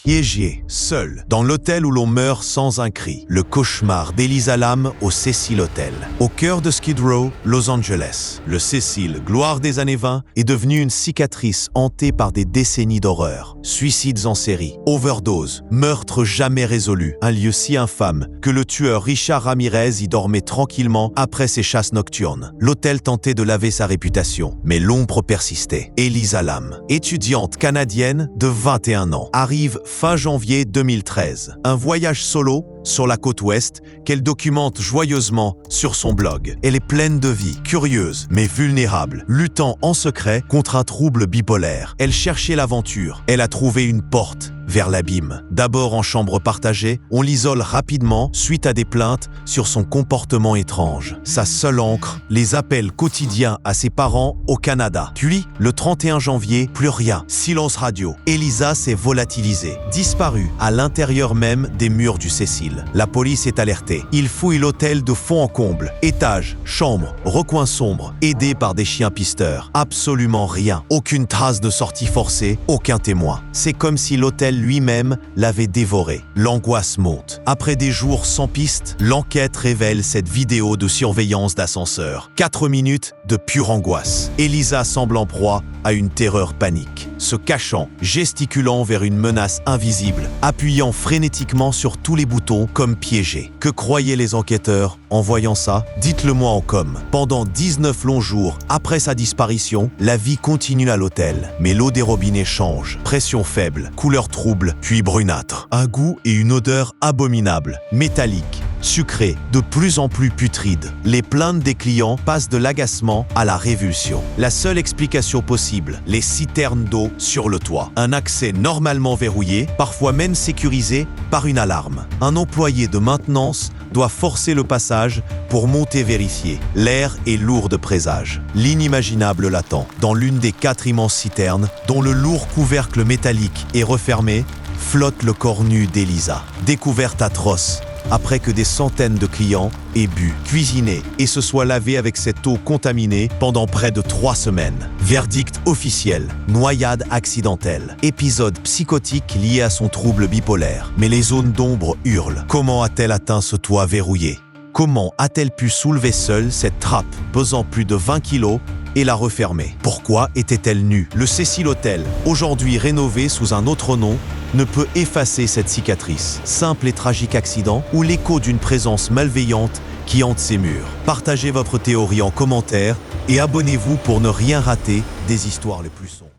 Piégée, seule, dans l'hôtel où l'on meurt sans un cri. Le cauchemar d'Elisa Lam au Cecil Hotel. Au cœur de Skid Row, Los Angeles. Le Cecil, gloire des années 20, est devenu une cicatrice hantée par des décennies d'horreur. Suicides en série, overdose, meurtres jamais résolus. Un lieu si infâme que le tueur Richard Ramirez y dormait tranquillement après ses chasses nocturnes. L'hôtel tentait de laver sa réputation, mais l'ombre persistait. Elisa Lam, étudiante canadienne de 21 ans, arrive fin janvier 2013. Un voyage solo sur la côte ouest qu'elle documente joyeusement sur son blog. Elle est pleine de vie, curieuse mais vulnérable, luttant en secret contre un trouble bipolaire. Elle cherchait l'aventure. Elle a trouvé une porte vers l'abîme. D'abord en chambre partagée, on l'isole rapidement suite à des plaintes sur son comportement étrange. Sa seule encre, les appels quotidiens à ses parents au Canada. Puis, le 31 janvier, plus rien. Silence radio. Elisa s'est volatilisée, disparue à l'intérieur même des murs du Cecil. La police est alertée. Ils fouillent l'hôtel de fond en comble. Étages, chambres, recoins sombres, aidés par des chiens pisteurs. Absolument rien. Aucune trace de sortie forcée, aucun témoin. C'est comme si l'hôtel lui-même l'avait dévoré. L'angoisse monte. Après des jours sans piste, l'enquête révèle cette vidéo de surveillance d'ascenseur. 4 minutes de pure angoisse. Elisa semble en proie à une terreur panique, se cachant, gesticulant vers une menace invisible, appuyant frénétiquement sur tous les boutons comme piégée. Que croyaient les enquêteurs en voyant ça? Dites-le-moi en com. Pendant 19 longs jours après sa disparition, la vie continue à l'hôtel, mais l'eau des robinets change. Pression faible, couleur trouble, puis brunâtre. Un goût et une odeur abominables, métalliques, sucré, de plus en plus putride. Les plaintes des clients passent de l'agacement à la révulsion. La seule explication possible, les citernes d'eau sur le toit. Un accès normalement verrouillé, parfois même sécurisé par une alarme. Un employé de maintenance doit forcer le passage pour monter vérifier. L'air est lourd de présages. L'inimaginable l'attend. Dans l'une des 4 immenses citernes, dont le lourd couvercle métallique est refermé, flotte le corps nu d'Elisa. Découverte atroce, après que des centaines de clients aient bu, cuisiné et se soient lavés avec cette eau contaminée pendant près de 3 semaines. Verdict officiel, noyade accidentelle. Épisode psychotique lié à son trouble bipolaire. Mais les zones d'ombre hurlent. Comment a-t-elle atteint ce toit verrouillé? Comment a-t-elle pu soulever seule cette trappe pesant plus de 20 kilos et la refermer? Pourquoi était-elle nue? Le Cecil Hotel, aujourd'hui rénové sous un autre nom, ne peut effacer cette cicatrice. Simple et tragique accident ou l'écho d'une présence malveillante qui hante ses murs. Partagez votre théorie en commentaire et abonnez-vous pour ne rien rater des histoires les plus sombres.